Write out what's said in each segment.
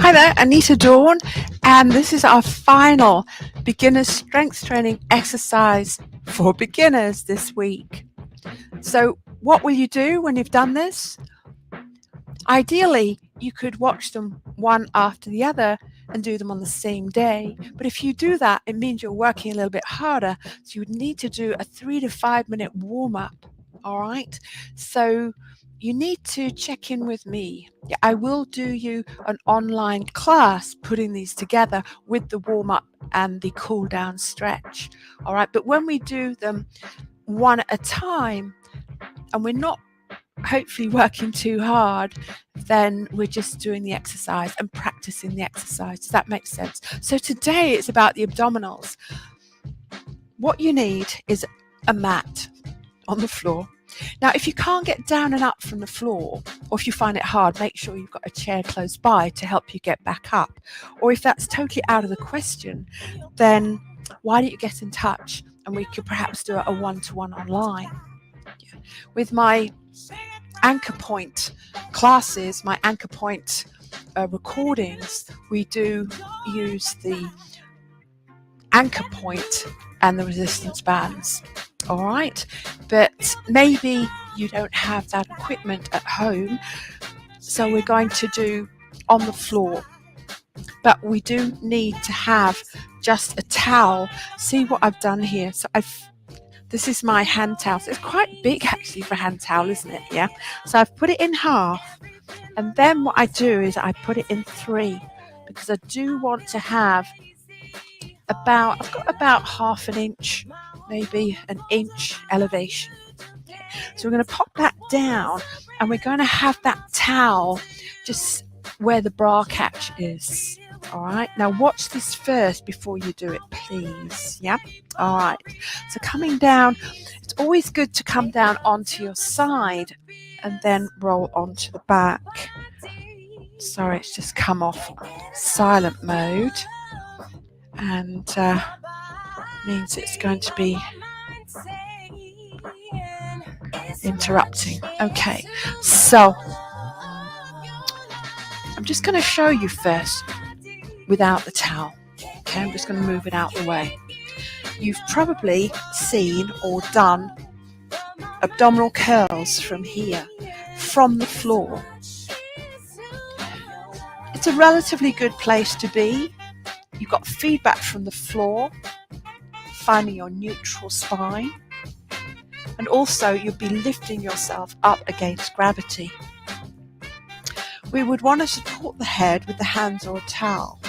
Hi there, Anita Dawn, and this is our final beginner's strength training exercise for beginners this week. So what will you do when you've done this? Ideally, you could watch them one after the other and do them on the same day. But if you do that, it means you're working a little bit harder. So you would need to do a 3 to 5 minute warm-up. All right. So you need to check in with me. I will do you an online class putting these together with the warm-up and the cool down stretch. All right. But when we do them one at a time and we're not hopefully working too hard, then we're just doing the exercise and practicing the exercise. Does that make sense? So today it's about the abdominals. What you need is a mat on the floor. Now, if you can't get down and up from the floor, or if you find it hard, make sure you've got a chair close by to help you get back up. Or if that's totally out of the question, then why don't you get in touch and we could perhaps do a one-to-one online. With my anchor point classes, my anchor point recordings, we do use the anchor point and the resistance bands. All right, but maybe you don't have that equipment at home, so we're going to do on the floor, but we do need to have just a towel. See what I've done here? So this is my hand towel. So it's quite big actually for a hand towel, isn't it? Yeah. So I've put it in half, and then what I do is I put it in 3 because I do want to have I've got about half an inch, maybe an inch elevation. So we're going to pop that down and we're going to have that towel just where the bra catch is. All right. Now watch this first before you do it, please. Yeah. All right. So coming down, it's always good to come down onto your side and then roll onto the back. Sorry, it's just come off silent mode. And means it's going to be interrupting. Okay, so I'm just going to show you first without the towel. Okay, I'm just going to move it out the way. You've probably seen or done abdominal curls from here, from the floor. It's a relatively good place to be. You've got feedback from the floor, finding your neutral spine, and also you'll be lifting yourself up against gravity. We would want to support the head with the hands or a towel.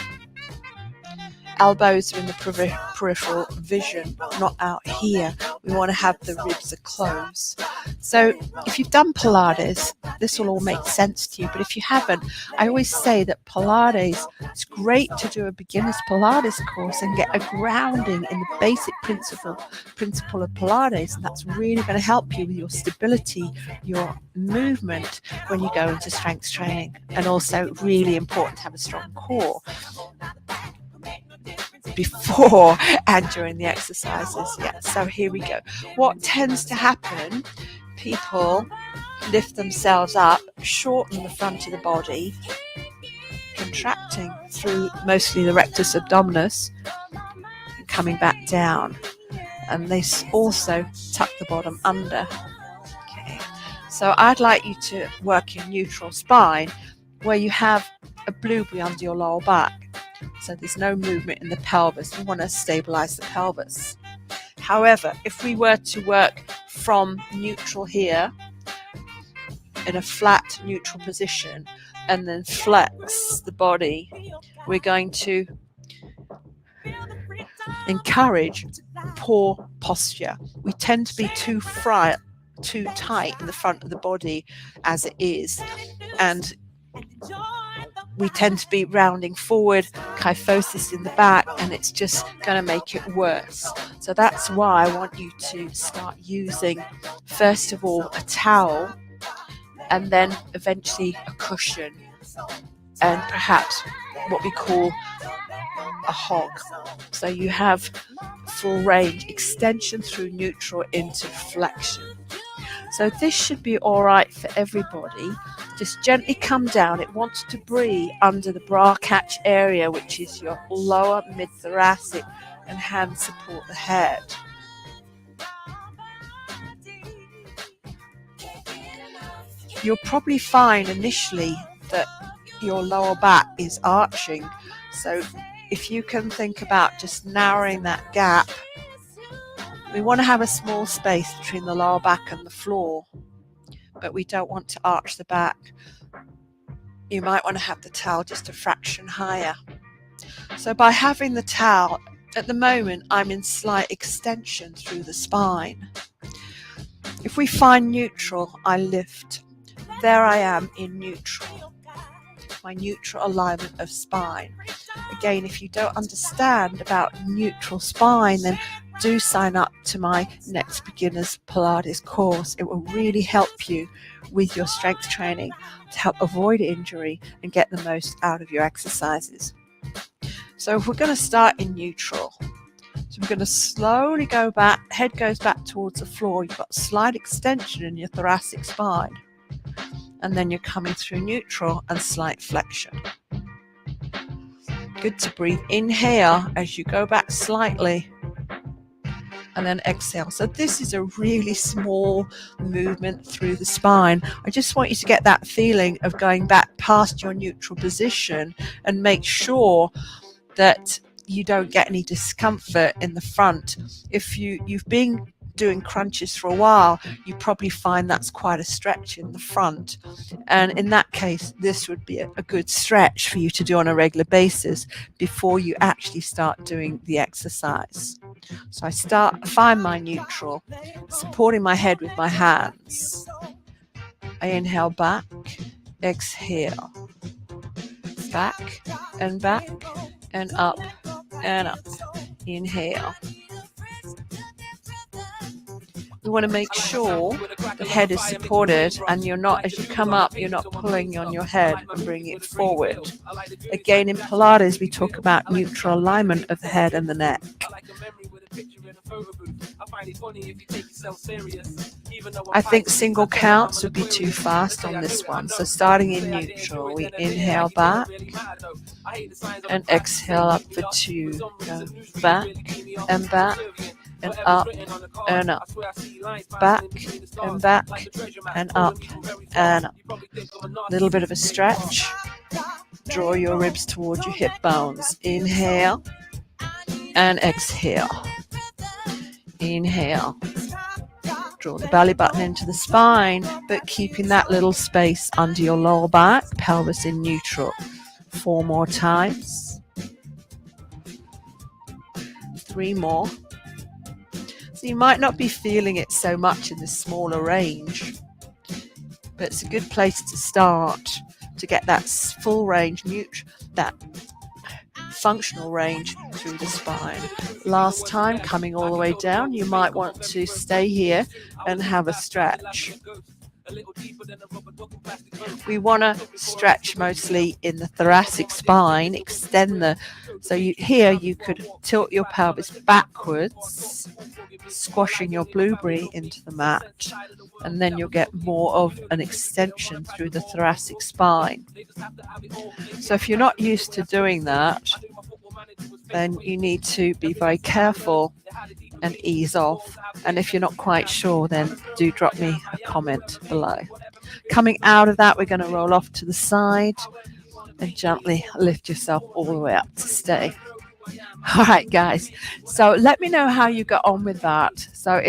Elbows are in the peripheral vision, not out here. We want to have the ribs are closed. So if you've done Pilates, this will all make sense to you. But if you haven't, I always say that Pilates, it's great to do a beginner's Pilates course and get a grounding in the basic principle of Pilates. And that's really going to help you with your stability, your movement when you go into strength training. And also really important to have a strong core before and during the exercises. Yeah, so here we go. What tends to happen, people lift themselves up, shorten the front of the body, contracting through mostly the rectus abdominis and coming back down, and they also tuck the bottom under. Okay, so I'd like you to work in neutral spine where you have a blueberry under your lower back. So there's no movement in the pelvis. We want to stabilize the pelvis. However, if we were to work from neutral here in a flat neutral position and then flex the body, we're going to encourage poor posture. We tend to be too tight in the front of the body as it is, and we tend to be rounding forward, kyphosis in the back, and it's just going to make it worse. So that's why I want you to start using, first of all, a towel, and then eventually a cushion, and perhaps what we call a hog. So you have full range, extension through neutral into flexion. So this should be all right for everybody. Just gently come down. It wants to breathe under the bra catch area, which is your lower mid-thoracic, and hands support the head. You'll probably find initially that your lower back is arching. So if you can think about just narrowing that gap, we want to have a small space between the lower back and the floor, but we don't want to arch the back. You might want to have the towel just a fraction higher. So by having the towel, at the moment I'm in slight extension through the spine. If we find neutral, I lift. There I am in neutral, my neutral alignment of spine. Again, if you don't understand about neutral spine, then do sign up to my next beginner's Pilates course. It will really help you with your strength training to help avoid injury and get the most out of your exercises. So if we're going to start in neutral, so we're going to slowly go back, head goes back towards the floor, you've got slight extension in your thoracic spine, and then you're coming through neutral and slight flexion. Good to breathe. Inhale as you go back slightly, and then exhale. So this is a really small movement through the spine. I just want you to get that feeling of going back past your neutral position and make sure that you don't get any discomfort in the front. If you've been doing crunches for a while, you probably find that's quite a stretch in the front, and in that case this would be a good stretch for you to do on a regular basis before you actually start doing the exercise. So I find my neutral, supporting my head with my hands. I inhale back, exhale, back and back and up and up. Inhale. You want to make sure the head is supported, and you're not, as you come up, you're not pulling on your head and bringing it forward. Again, in Pilates, we talk about neutral alignment of the head and the neck. I think single counts would be too fast on this one. So starting in neutral, we inhale back and exhale up for 2. Go back and back and up and up, back and back and up and up. Little bit of a stretch. Draw your ribs towards your hip bones. Inhale and exhale. Inhale. Draw the belly button into the spine, but keeping that little space under your lower back, pelvis in neutral. 4 more times. 3 more. So you might not be feeling it so much in the smaller range, but it's a good place to start to get that full range, that functional range through the spine. Last time, coming all the way down, you might want to stay here and have a stretch. We want to stretch mostly in the thoracic spine, extend so here you could tilt your pelvis backwards, squashing your blueberry into the mat, and then you'll get more of an extension through the thoracic spine. So if you're not used to doing that, then you need to be very careful and ease off. And if you're not quite sure, then do drop me a comment below. Coming out of that, we're going to roll off to the side and gently lift yourself all the way up to stay. All right, guys. So let me know how you got on with that. So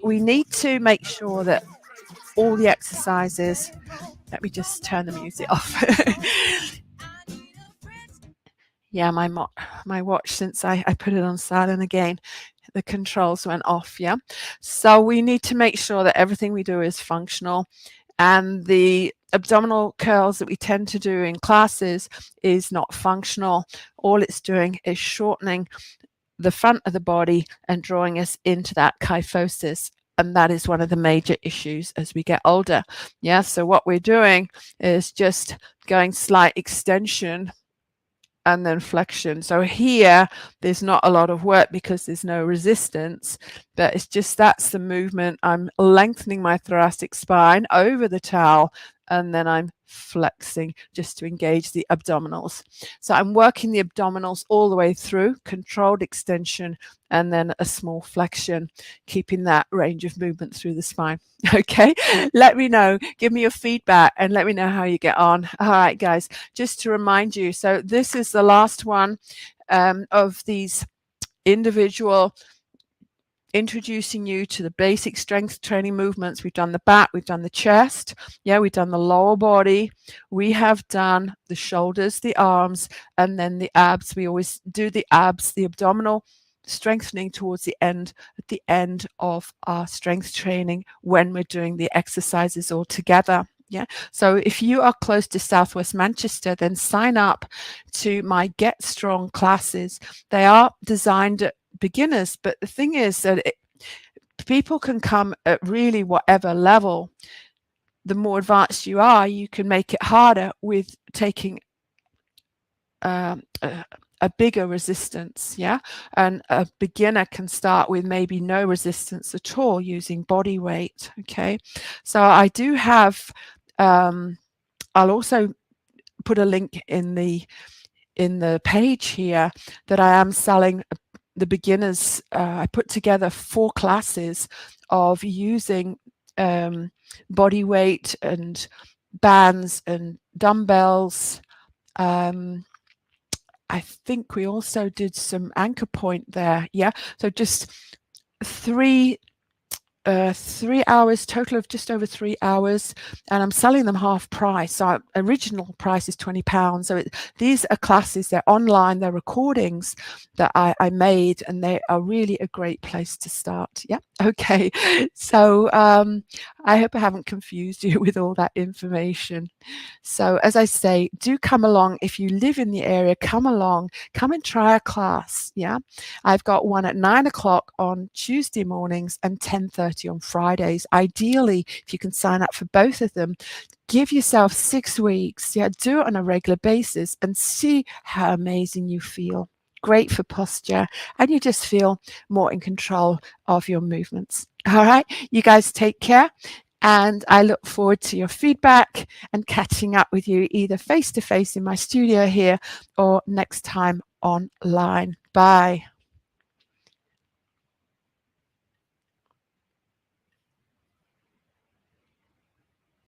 we need to make sure that all the exercises, let me just turn the music off. Yeah, my watch, since I put it on silent again, the controls went off. Yeah. So we need to make sure that everything we do is functional, and the abdominal curls that we tend to do in classes is not functional. All it's doing is shortening the front of the body and drawing us into that kyphosis. And that is one of the major issues as we get older. Yeah. So what we're doing is just going slight extension and then flexion. So here, there's not a lot of work because there's no resistance, but it's just that's the movement. I'm lengthening my thoracic spine over the towel, and then I'm flexing just to engage the abdominals. So I'm working the abdominals all the way through, controlled extension, and then a small flexion, keeping that range of movement through the spine. Okay, let me know, give me your feedback, and let me know how you get on. All right, guys, just to remind you, so this is the last one of these individual introducing you to the basic strength training movements. We've done the back, we've done the chest, we've done the lower body, we have done the shoulders, the arms, and then the abs. We always do the abs, the abdominal strengthening towards the end, at the end of our strength training when we're doing the exercises all together. So if you are close to Southwest Manchester, then sign up to my Get Strong classes. They are designed at beginners, but the thing is that people can come at really whatever level. The more advanced you are, you can make it harder with taking a bigger resistance, and a beginner can start with maybe no resistance at all using body weight. Okay, so I do have I'll also put a link in the page here that I am selling the beginners. I put together 4 classes of using body weight and bands and dumbbells. I think we also did some anchor point there. So just 3 hours, total of just over 3 hours, and I'm selling them half price. So our original price is £20. So these are classes, they're online, they're recordings that I made, and they are really a great place to start. Okay, so I hope I haven't confused you with all that information. So as I say, do come along. If you live in the area, come along, come and try a class. I've got one at 9 o'clock on Tuesday mornings and 10:30 on Fridays. Ideally, if you can sign up for both of them, give yourself 6 weeks. Do it on a regular basis and see how amazing you feel. Great for posture, and you just feel more in control of your movements. All right, you guys take care, and I look forward to your feedback and catching up with you either face to face in my studio here or next time online. Bye.